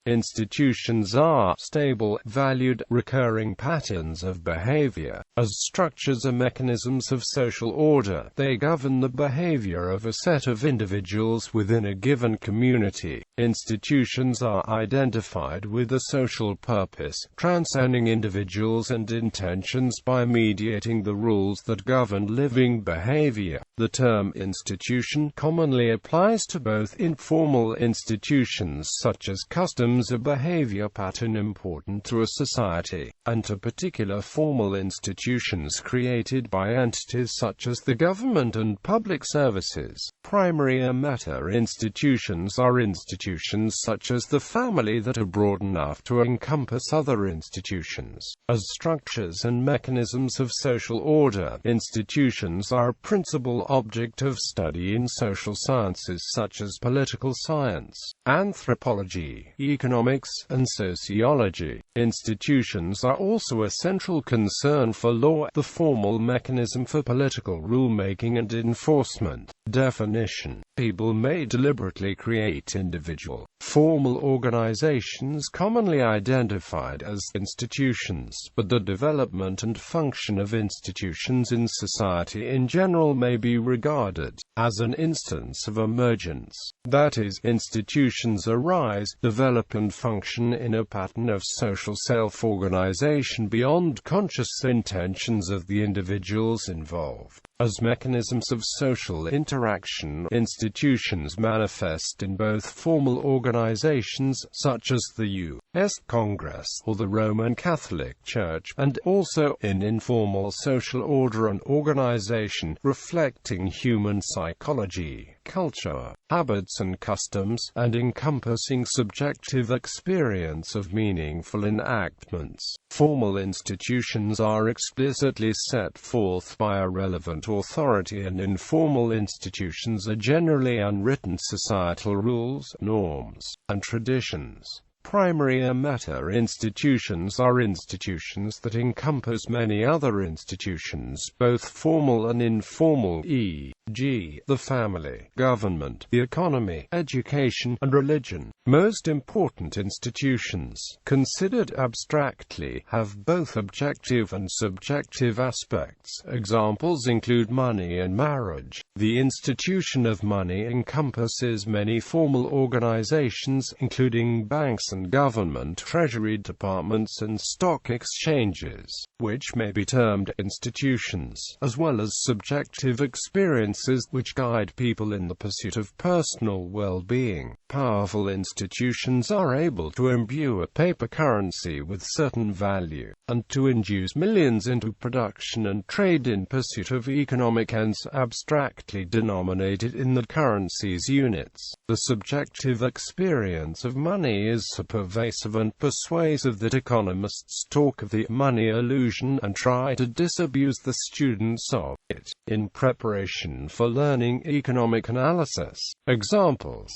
Institutions are stable, valued, recurring patterns of behavior. As structures or mechanisms of social order, they govern the behavior of a set of individuals within a given community. Institutions are identified with a social purpose, transcending individuals and intentions by mediating the rules that govern living behavior. The term institution commonly applies to both informal institutions such as customs, a behavior pattern important to a society, and to particular formal institutions created by entities such as the government and public services. Primary and meta institutions are institutions such as the family that are broad enough to encompass other institutions. As structures and mechanisms of social order, institutions are a principal object of study in social sciences such as political science, anthropology, economics, and sociology. Institutions are also a central concern for law, the formal mechanism for political rulemaking and enforcement. Definition: people may deliberately create individual, formal organizations commonly identified as institutions, but the development and function of institutions in society in general may be regarded as an instance of emergence. That is, institutions arise, develop and function in a pattern of social self-organization beyond conscious intentions of the individuals involved. As mechanisms of social interaction, institutions manifest in both formal organizations, such as the U.S. Congress or the Roman Catholic Church, and also in informal social order and organization, reflecting human psychology, culture, habits and customs, and encompassing subjective experience of meaningful enactments. Formal institutions are explicitly set forth by a relevant authority, and informal institutions are generally unwritten societal rules, norms, and traditions. Primary and meta institutions are institutions that encompass many other institutions, both formal and informal, e.g., the family, government, the economy, education, and religion. Most important institutions, considered abstractly, have both objective and subjective aspects. Examples include money and marriage. The institution of money encompasses many formal organizations, including banks and government treasury departments and stock exchanges, which may be termed institutions, as well as subjective experiences which guide people in the pursuit of personal well-being. Powerful institutions are able to imbue a paper currency with certain value, and to induce millions into production and trade in pursuit of economic ends abstractly denominated in the currency's units. The subjective experience of money is so pervasive and persuasive that economists talk of the money illusion and try to disabuse the students of it in preparation for learning economic analysis. Examples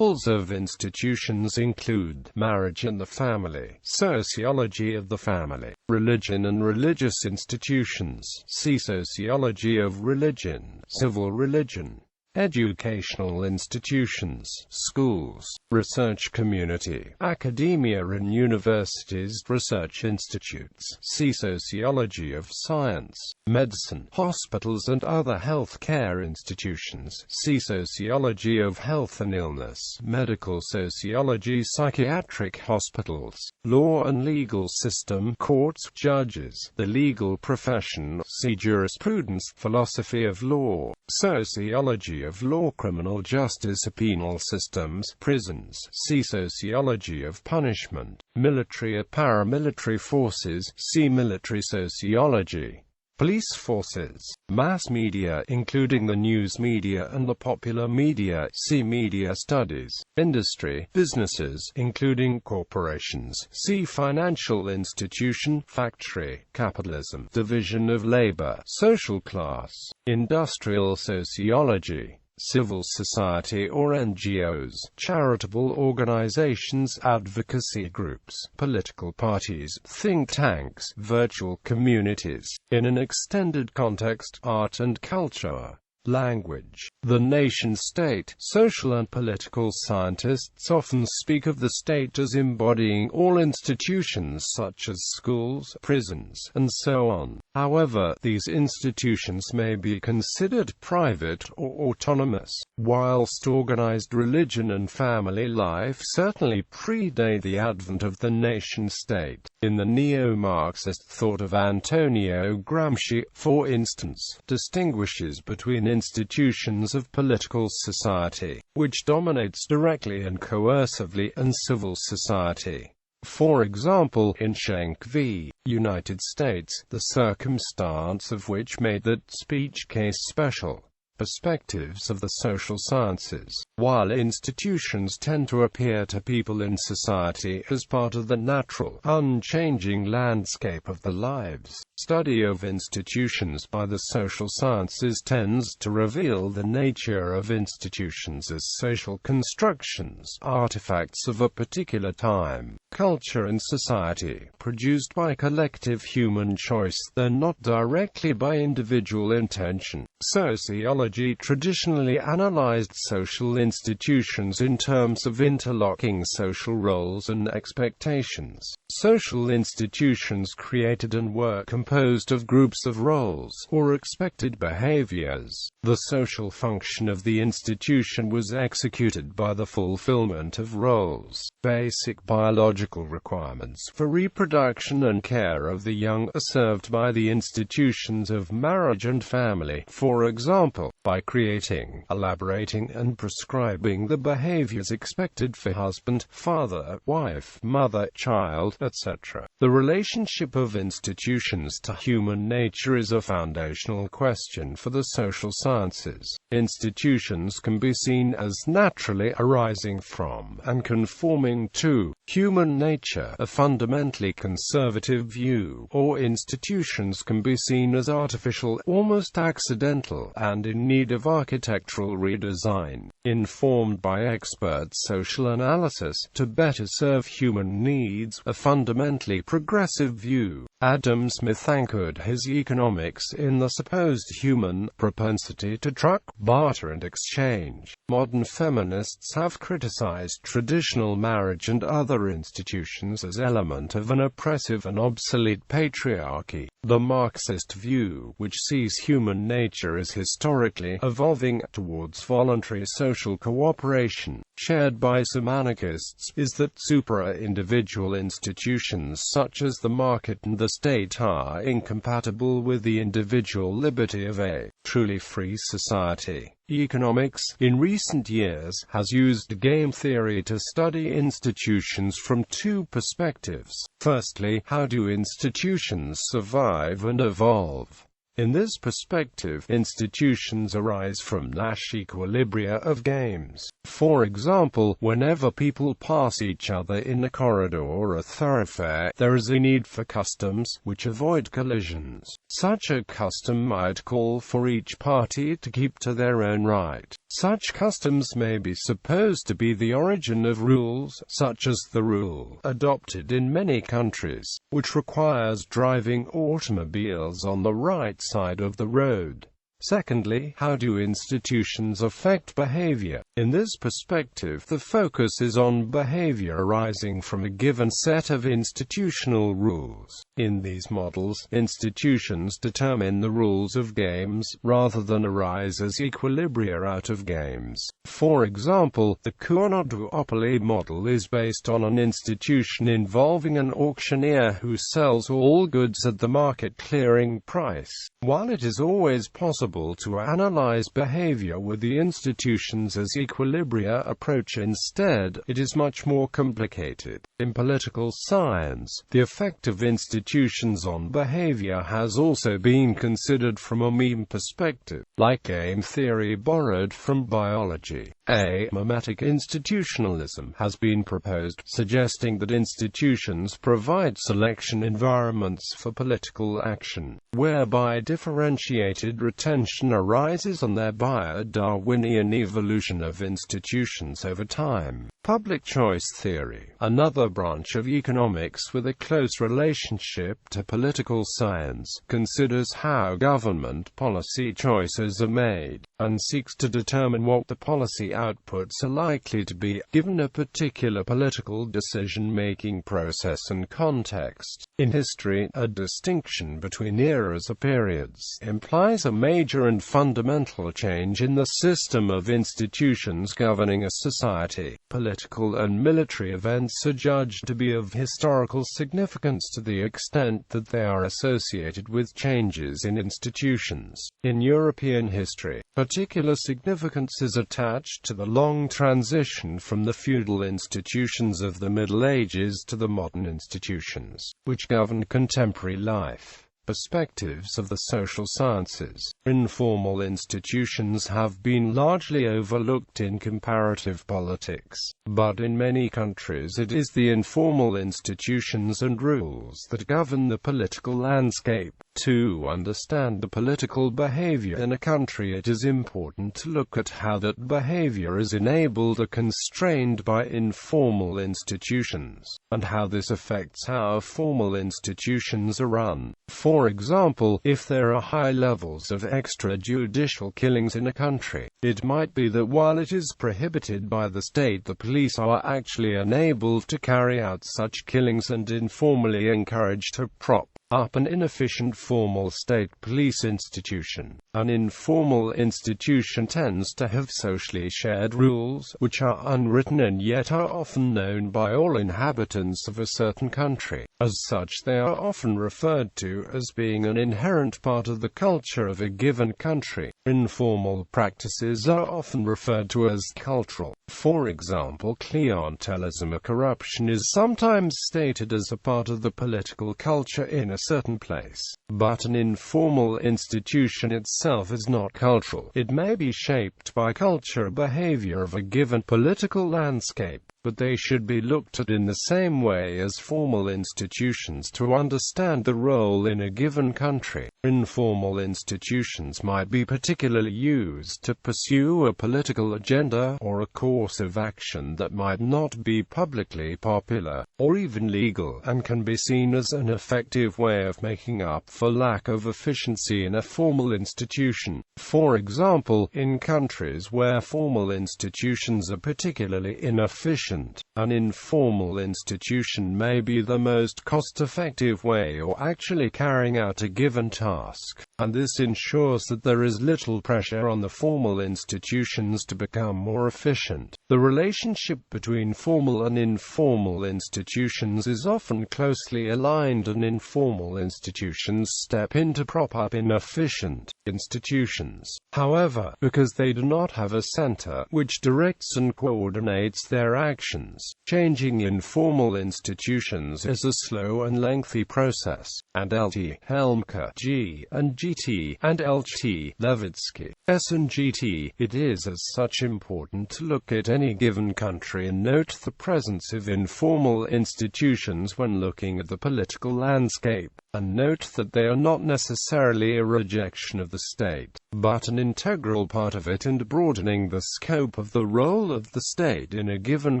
of institutions include marriage and the family, sociology of the family, religion and religious institutions, see sociology of religion, civil religion, educational institutions, schools, research community, academia and universities, research institutes, see sociology of science, medicine, hospitals and other health care institutions, see sociology of health and illness, medical sociology, psychiatric hospitals, law and legal system, courts, judges, the legal profession, see jurisprudence, philosophy of law, sociology of law, criminal justice, penal systems, prisons, see sociology of punishment, military or paramilitary forces, see military sociology, police forces, mass media including the news media and the popular media, see media studies, industry, businesses including corporations, see financial institution, factory, capitalism, division of labor, social class, industrial sociology, civil society or NGOs, charitable organizations, advocacy groups, political parties, think tanks, virtual communities. In an extended context, art and culture. Language. The nation-state. Social and political scientists often speak of the state as embodying all institutions such as schools, prisons, and so on. However, these institutions may be considered private or autonomous, whilst organized religion and family life certainly predate the advent of the nation-state. In the neo-Marxist thought of Antonio Gramsci, for instance, distinguishes between institutions of political society, which dominates directly and coercively, and civil society. For example, in Schenck v. United States, the circumstance of which made that speech case special. Perspectives of the social sciences. While institutions tend to appear to people in society as part of the natural, unchanging landscape of their lives, study of institutions by the social sciences tends to reveal the nature of institutions as social constructions, artifacts of a particular time, culture and society, produced by collective human choice, though not directly by individual intention. Sociology traditionally analyzed social institutions in terms of interlocking social roles and expectations. Social institutions created and were composed of groups of roles, or expected behaviors. The social function of the institution was executed by the fulfillment of roles. Basic biological requirements for reproduction and care of the young are served by the institutions of marriage and family, for example, by creating, elaborating and prescribing the behaviors expected for husband, father, wife, mother, child, etc. The relationship of institutions to human nature is a foundational question for the social sciences. Institutions can be seen as naturally arising from and conforming to human nature, a fundamentally conservative view, or institutions can be seen as artificial, almost accidental, and in need of architectural redesign, informed by expert social analysis, to better serve human needs, a fundamentally progressive view. Adam Smith anchored his economics in the supposed human propensity to truck, barter and exchange. Modern feminists have criticized traditional marriage and other institutions as element of an oppressive and obsolete patriarchy. The Marxist view, which sees human nature as historically evolving towards voluntary social cooperation, shared by some anarchists, is that supra-individual institutions such as the market and the state are incompatible with the individual liberty of a truly free society. Economics, in recent years, has used game theory to study institutions from two perspectives. Firstly, how do institutions survive and evolve? In this perspective, institutions arise from Nash equilibria of games. For example, whenever people pass each other in a corridor or a thoroughfare, there is a need for customs, which avoid collisions. Such a custom might call for each party to keep to their own right. Such customs may be supposed to be the origin of rules, such as the rule, adopted in many countries, which requires driving automobiles on the right side of the road. Secondly, how do institutions affect behavior? In this perspective, the focus is on behavior arising from a given set of institutional rules. In these models, institutions determine the rules of games, rather than arise as equilibria out of games. For example, the Cournot-duopoly model is based on an institution involving an auctioneer who sells all goods at the market clearing price. While it is always possible to analyze behavior with the institutions as equilibria approach instead, it is much more complicated. In political science, the effect of institutions on behavior has also been considered from a meme perspective, like game theory borrowed from biology. A mimetic institutionalism has been proposed, suggesting that institutions provide selection environments for political action, whereby differentiated retention arises and thereby a Darwinian evolution of institutions over time. Public choice theory, another branch of economics with a close relationship to political science, considers how government policy choices are made, and seeks to determine what the policy outputs are likely to be, given a particular political decision-making process and context. In history, a distinction between eras or periods implies a major and fundamental change in the system of institutions governing a society. Political and military events are judged to be of historical significance to the extent that they are associated with changes in institutions. In European history, particular significance is attached to the long transition from the feudal institutions of the Middle Ages to the modern institutions, which govern contemporary life. Perspectives of the social sciences. Informal institutions have been largely overlooked in comparative politics, but in many countries it is the informal institutions and rules that govern the political landscape. To understand the political behavior in a country, it is important to look at how that behavior is enabled or constrained by informal institutions, and how this affects how formal institutions are run. For example, if there are high levels of extrajudicial killings in a country, it might be that while it is prohibited by the state, the police are actually enabled to carry out such killings and informally encouraged to prop up an inefficient formal state police institution. An informal institution tends to have socially shared rules, which are unwritten and yet are often known by all inhabitants of a certain country. As such, they are often referred to as being an inherent part of the culture of a given country. Informal practices are often referred to as cultural. For example, clientelism or corruption is sometimes stated as a part of the political culture in a certain place. But an informal institution itself is not cultural. It may be shaped by culture or behavior of a given political landscape, but they should be looked at in the same way as formal institutions to understand the role in a given country. Informal institutions might be particularly used to pursue a political agenda or a course of action that might not be publicly popular, or even legal, and can be seen as an effective way of making up for lack of efficiency in a formal institution. For example, in countries where formal institutions are particularly inefficient, an informal institution may be the most cost-effective way of actually carrying out a given task, and this ensures that there is little pressure on the formal institutions to become more efficient. The relationship between formal and informal institutions is often closely aligned, and informal institutions step in to prop up inefficient institutions. However, because they do not have a center which directs and coordinates their actions, changing informal institutions is a slow and lengthy process. And L.T. Helmke, G. and G.T. and L.T. Levitsky, S. and G.T. It is as such important to look at any given country and note the presence of informal institutions when looking at the political landscape, and note that they are not necessarily a rejection of the state, but an integral part of it and broadening the scope of the role of the state in a given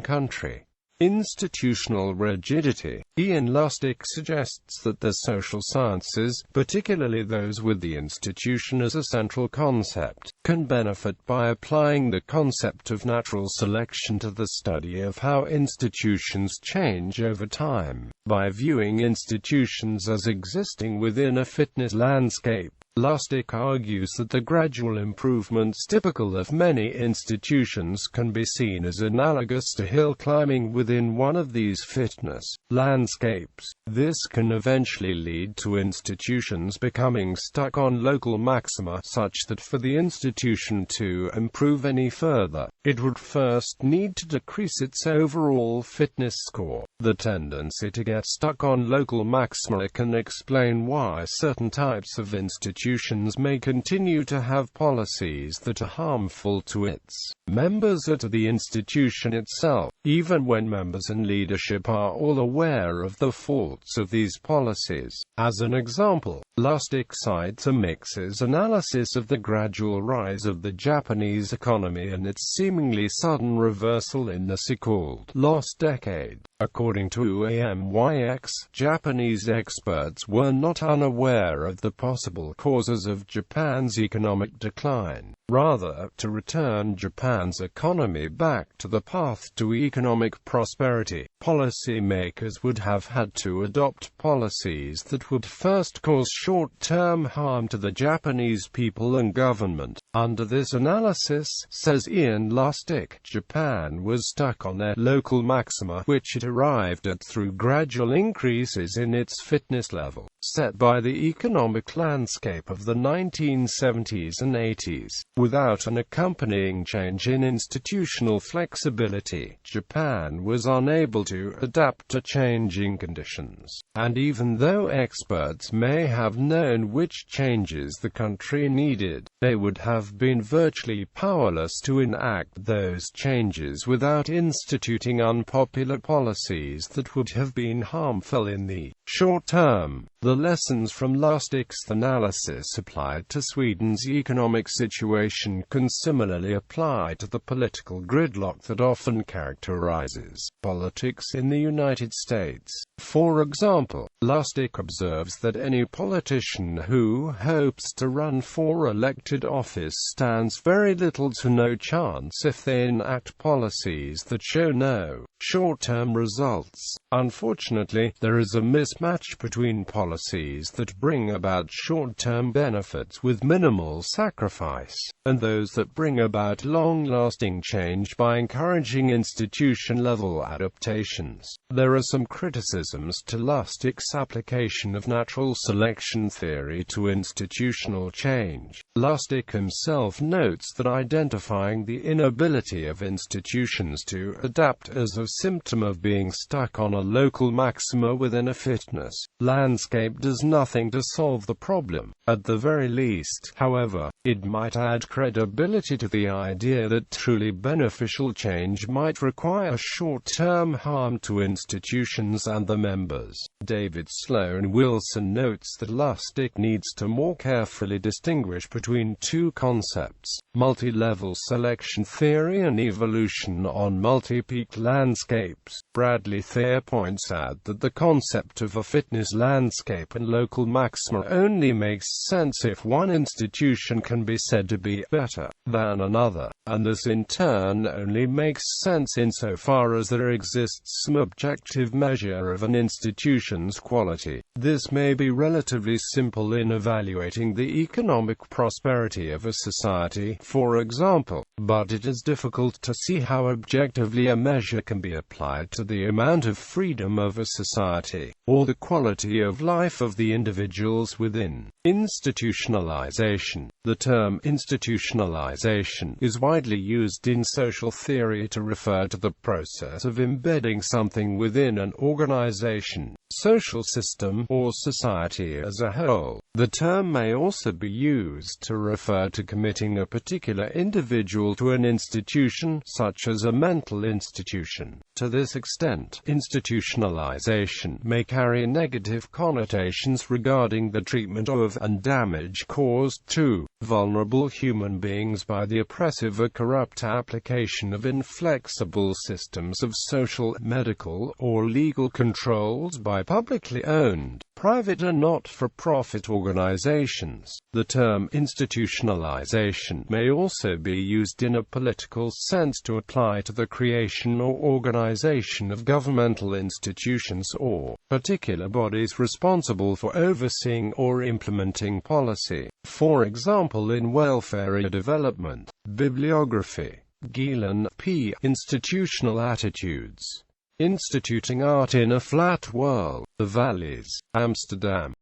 country. Institutional rigidity. Ian Lustig suggests that the social sciences, particularly those with the institution as a central concept, can benefit by applying the concept of natural selection to the study of how institutions change over time. By viewing institutions as existing within a fitness landscape, Lustig argues that the gradual improvements typical of many institutions can be seen as analogous to hill climbing within one of these fitness landscapes. This can eventually lead to institutions becoming stuck on local maxima, such that for the institution to improve any further, it would first need to decrease its overall fitness score. The tendency to get stuck on local maxima can explain why certain types of institutions may continue to have policies that are harmful to its members or to the institution itself, even when members and leadership are all aware of the faults of these policies. As an example, Lustig cites a Mix's analysis of the gradual rise of the Japanese economy and its seemingly sudden reversal in the so-called lost decade. According to AMYX, Japanese experts were not unaware of the possible causes of Japan's economic decline. Rather, to return Japan's economy back to the path to economic prosperity, policymakers would have had to adopt policies that would first cause short-term harm to the Japanese people and government. Under this analysis, says Ian Lustig, Japan was stuck on their local maxima, which it arrived at through gradual increases in its fitness level, set by the economic landscape of the 1970s and 80s. Without an accompanying change in institutional flexibility, Japan was unable to adapt to changing conditions. And even though experts may have known which changes the country needed, they would have been virtually powerless to enact those changes without instituting unpopular policies that would have been harmful in the short term. The lessons from Lustig's analysis applied to Sweden's economic situation can similarly apply to the political gridlock that often characterizes politics in the United States. For example, Lustig observes that any politician who hopes to run for elected office stands very little to no chance if they enact policies that show no short-term results. Unfortunately, there is a mismatch between policies that bring about short-term benefits with minimal sacrifice, and those that bring about long-lasting change by encouraging institution-level adaptations. There are some criticisms to Lustig's application of natural selection theory to institutional change. Lustig himself notes that identifying the inability of institutions to adapt as a symptom of being stuck on a local maxima within a fitness landscape does nothing to solve the problem. At the very least, however, it might add credibility to the idea that truly beneficial change might require short-term harm to institutions and the members. David Sloan Wilson notes that Lustig needs to more carefully distinguish between two concepts: multi-level selection theory and evolution on multi-peak landscapes. Bradley Thayer points out that the concept of a fitness landscape and local maxima only makes sense if one institution can be said to be better than another, and this in turn only makes sense insofar as there exists some objective measure of an institution's quality. This may be relatively simple in evaluating the economic prosperity of a society, for example, but it is difficult to see how objectively a measure can be applied to the amount of freedom of a society, or the quality of life of the individuals within. Institutionalization. The term institutionalization is widely used in social theory to refer to the process of embedding something within an organization, social system, or society as a whole. The term may also be used to refer to committing a particular individual to an institution, such as a mental institution. To this extent, institutionalization may carry negative connotations regarding the treatment of and damage caused to vulnerable human beings by the oppressive or corrupt application of inflexible systems of social, medical, or legal controls by publicly owned, private and not-for-profit organizations. The term institutionalization may also be used in a political sense to apply to the creation or organization of governmental institutions or particular bodies responsible for overseeing or implementing policy. For example, in welfare development. Bibliography. Gielan, P. Institutional Attitudes. Instituting Art in a Flat World. The Valleys, Amsterdam.